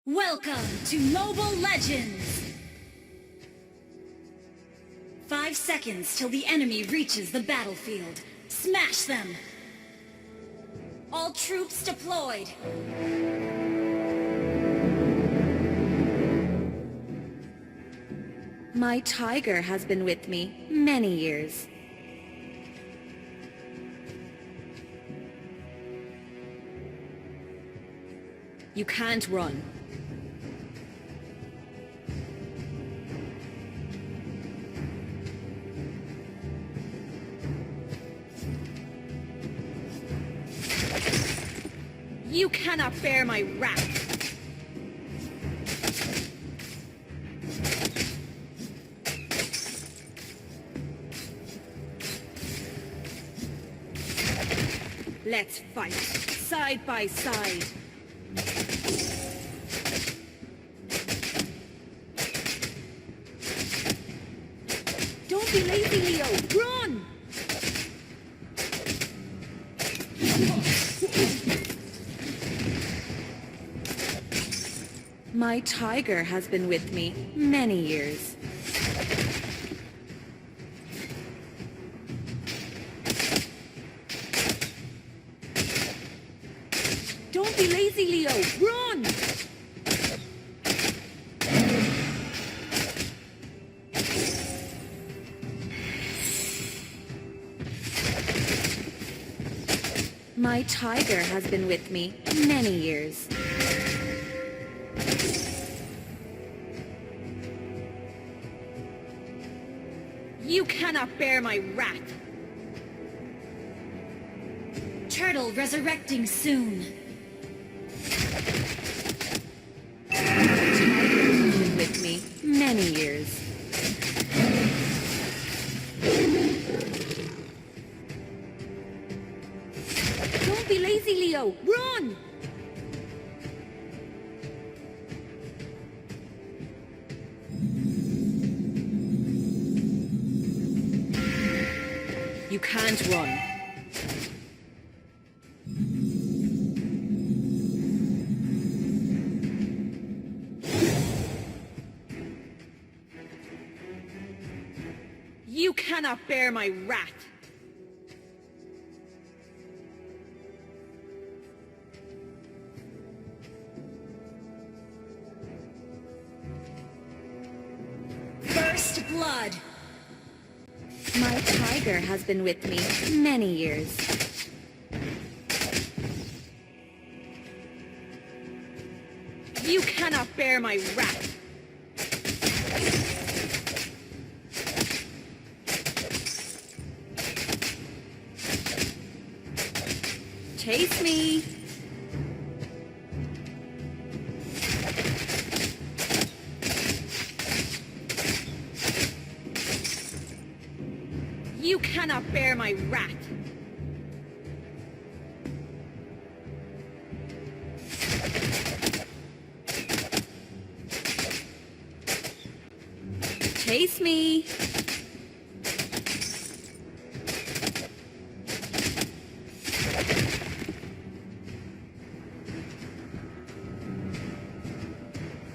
Welcome to Mobile Legends! 5 seconds till the enemy reaches the battlefield. Smash them! All troops deployed! My tiger has been with me many years. You can't run. You cannot bear my wrath. Let's fight, side by side. Don't be lazy, Leo! Run! My tiger has been with me many years. Don't be lazy, Leo! Run! My tiger has been with me many years. You cannot bear my wrath. Turtle resurrecting soon. My tiger has been with me many years. Don't be lazy, Leo! Run! You can't run. You cannot bear my wrath. First blood! My tiger has been with me many years. You cannot bear my wrath. Chase me. You cannot bear my wrath. Chase me.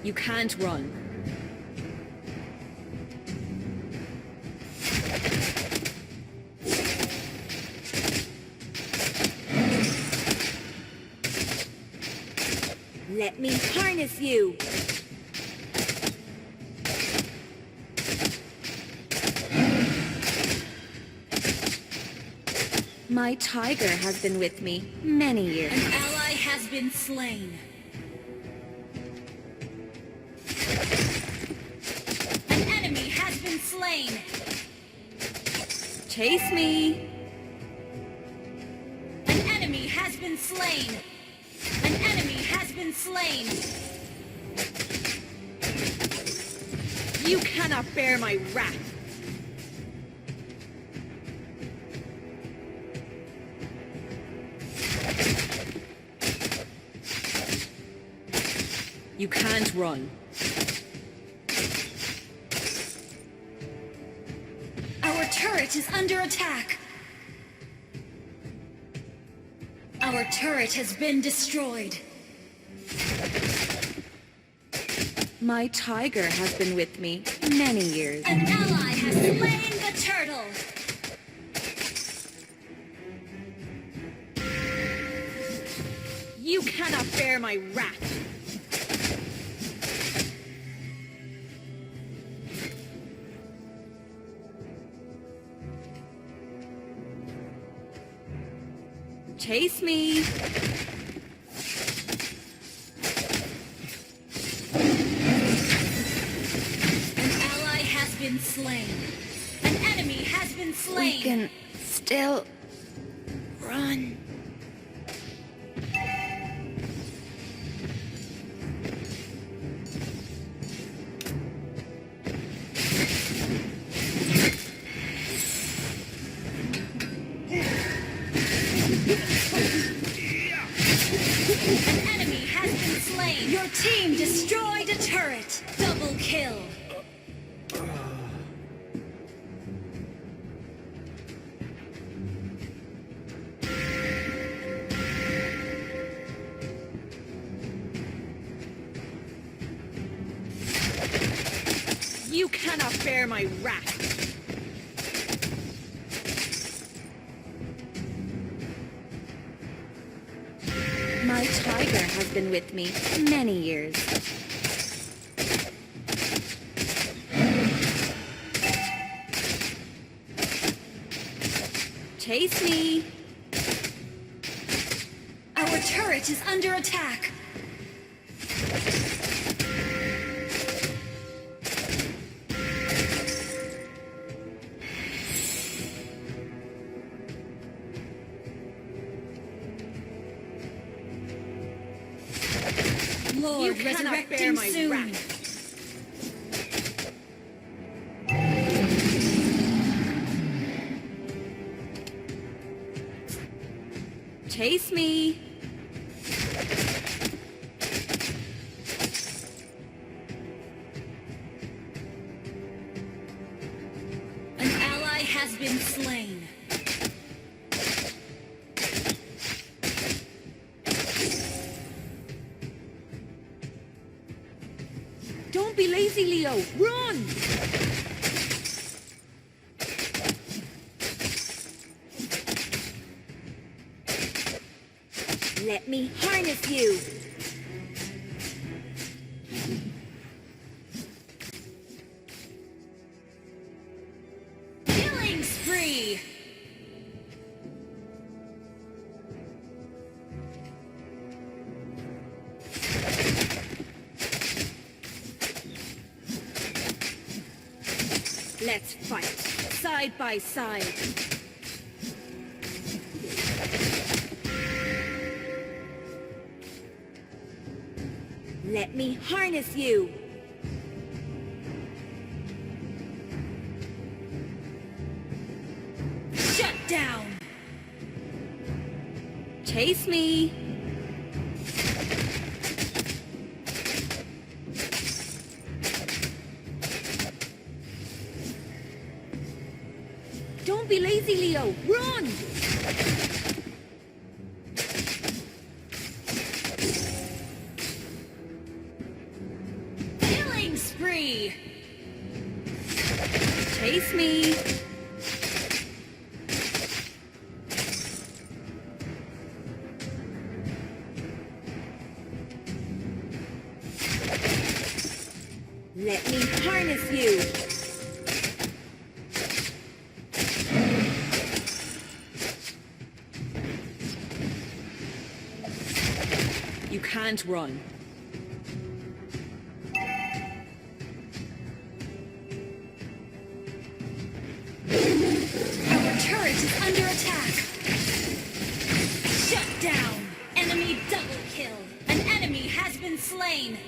You can't run. Let me harness you! My tiger has been with me many years. An ally has been slain. An enemy has been slain. Chase me! An enemy has been slain. An enemy has been slain. You cannot bear my wrath. You can't run. Our turret is under attack. Our turret has been destroyed. My tiger has been with me many years. An ally has slain the turtle! You cannot bear my wrath. Chase me. An ally has been slain. An enemy has been slain. We can still run. An enemy has been slain. Your team destroyed a turret. Double kill. You cannot bear my wrath. My tiger has been with me many years. Chase me. Our turret is under attack. Lord, You cannot resurrect bear him my soon. wrath. Chase me. An ally has been slain. Don't be lazy, Leo. Run! Let me harness you. Killing spree. Let's fight, side by side. Let me harness you. Shut down. Chase me. Don't be lazy, Leo. Run! Killing spree. Chase me. Let me harness you. You can't run. Our turret is under attack. Shut down. Enemy double kill. An enemy has been slain.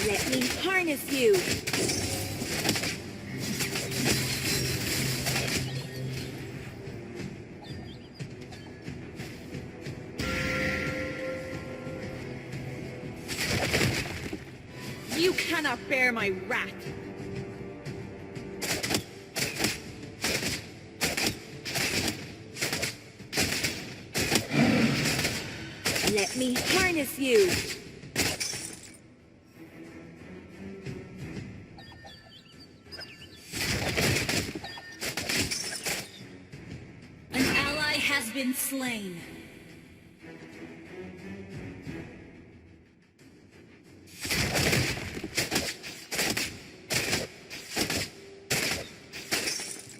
Let me harness you. You cannot bear my wrath. Let me harness you. An ally has been slain.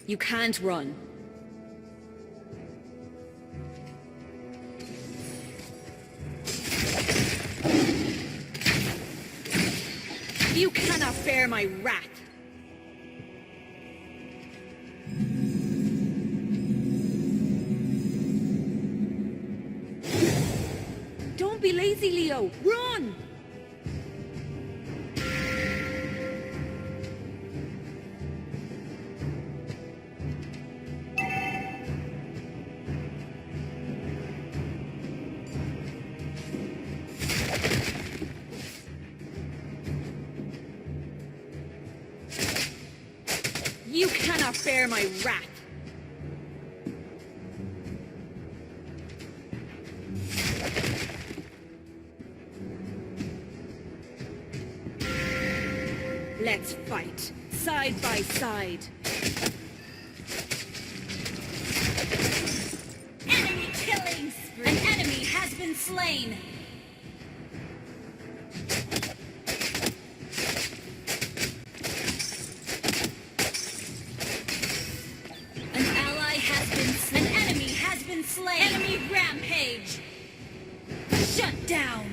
You can't run. You cannot bear my wrath. Don't be lazy, Leo. Run! You cannot bear my wrath. Let's fight, side by side. Enemy killing spree. An enemy has been slain. An ally has been slain. An enemy has been slain. Enemy rampage. Shut down.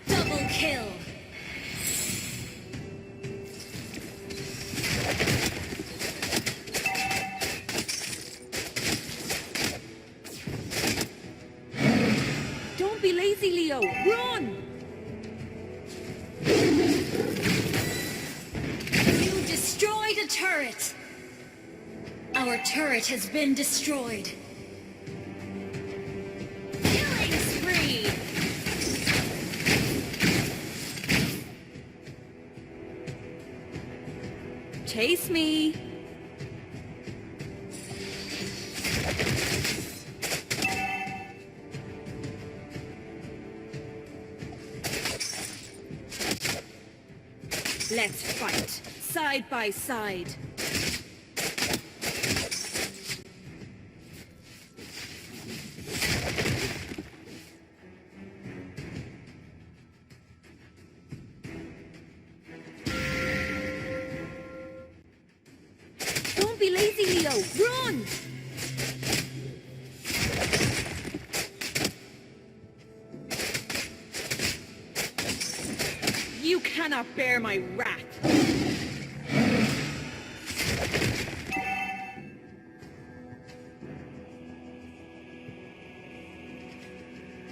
Double kill. Don't be lazy, Leo. Run! You destroyed a turret. Our turret has been destroyed. Killing spree. Chase me. Let's fight, side by side. Don't be lazy, Leo. Run! You cannot bear my wrath.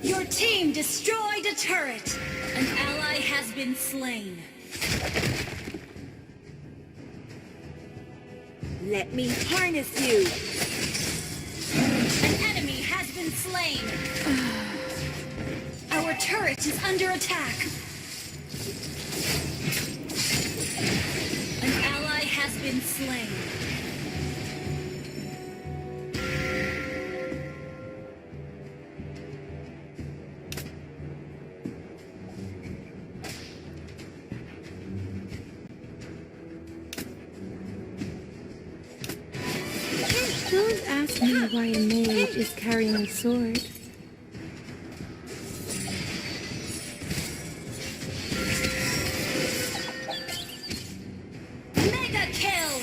Your team destroyed a turret. An ally has been slain. Let me harness you. An enemy has been slain. Our turret is under attack. An ally has been slain. Don't ask me why a mage is carrying a sword. Mega kill!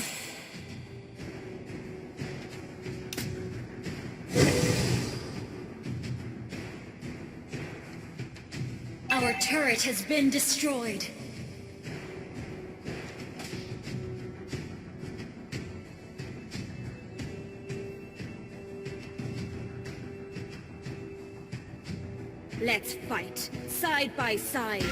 Our turret has been destroyed. Let's fight, side by side.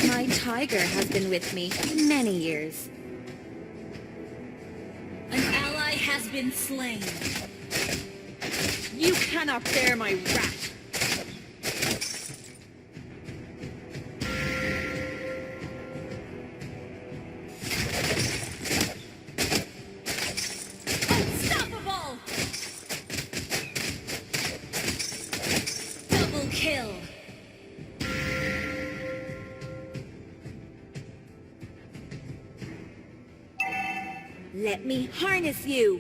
My tiger has been with me many years. An ally has been slain. You cannot bear my wrath. Let me harness you.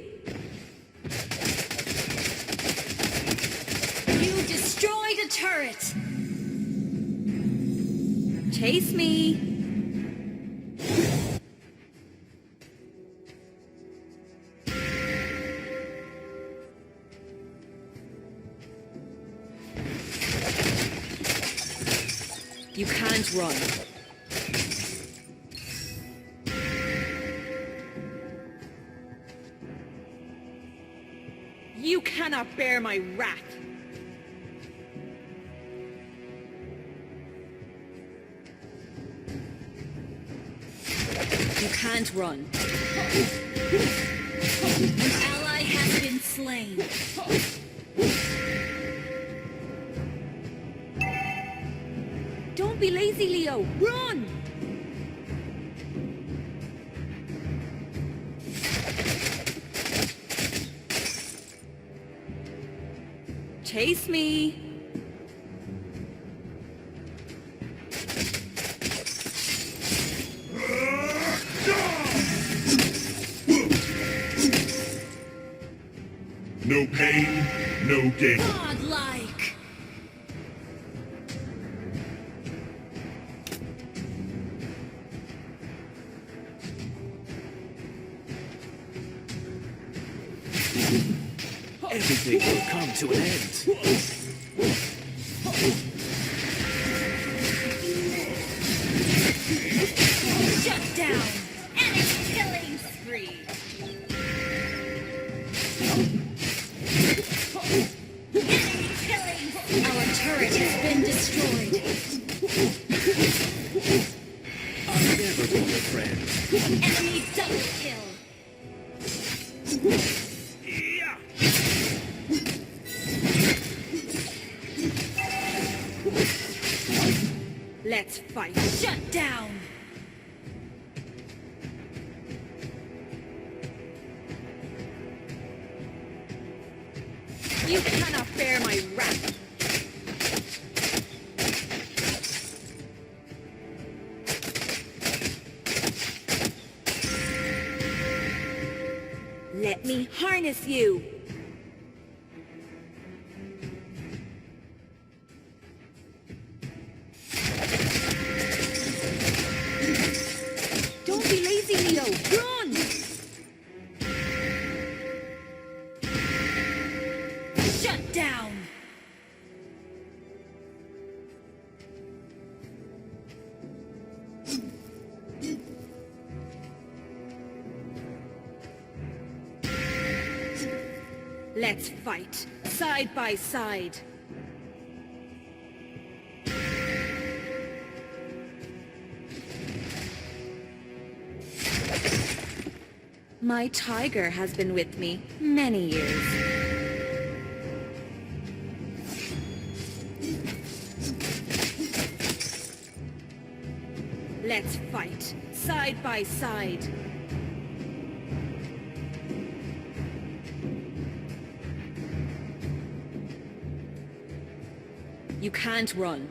You destroyed a turret. Chase me. You can't run. You cannot bear my wrath. You can't run. An ally has been slain. Don't be lazy, Leo. Run! Chase me. No pain, no gain. Godlike. Everything will come to an end. Shut down. Enemy killing spree. Enemy killing. Our turret has been destroyed. I'll never be your friend. Enemy double kill. Yeah. Let's fight. Shut down. You cannot bear my wrath. Let me harness you. Don't be lazy, Leo. Run! Shut down. Let's fight, side by side. My tiger has been with me many years. Let's fight, side by side. You can't run.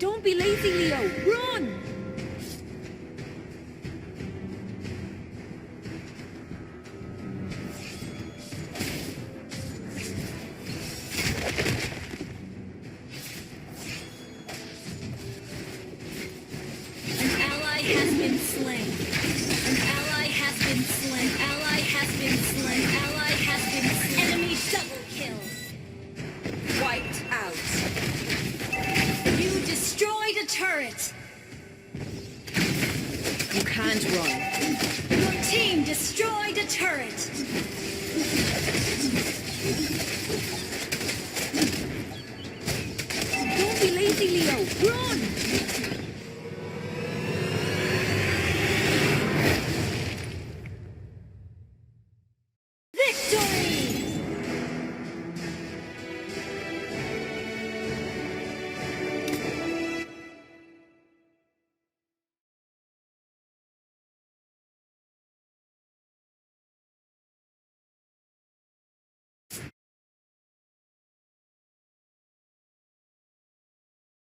Don't be lazy, Leo. Run! An ally has been slain. An ally has been slain. Ally has been slain. Ally has been slain. Enemy double kill. Wiped out. You destroyed a turret. You can't run. Your team destroyed a turret. Don't be lazy, Leo. Run! Victory!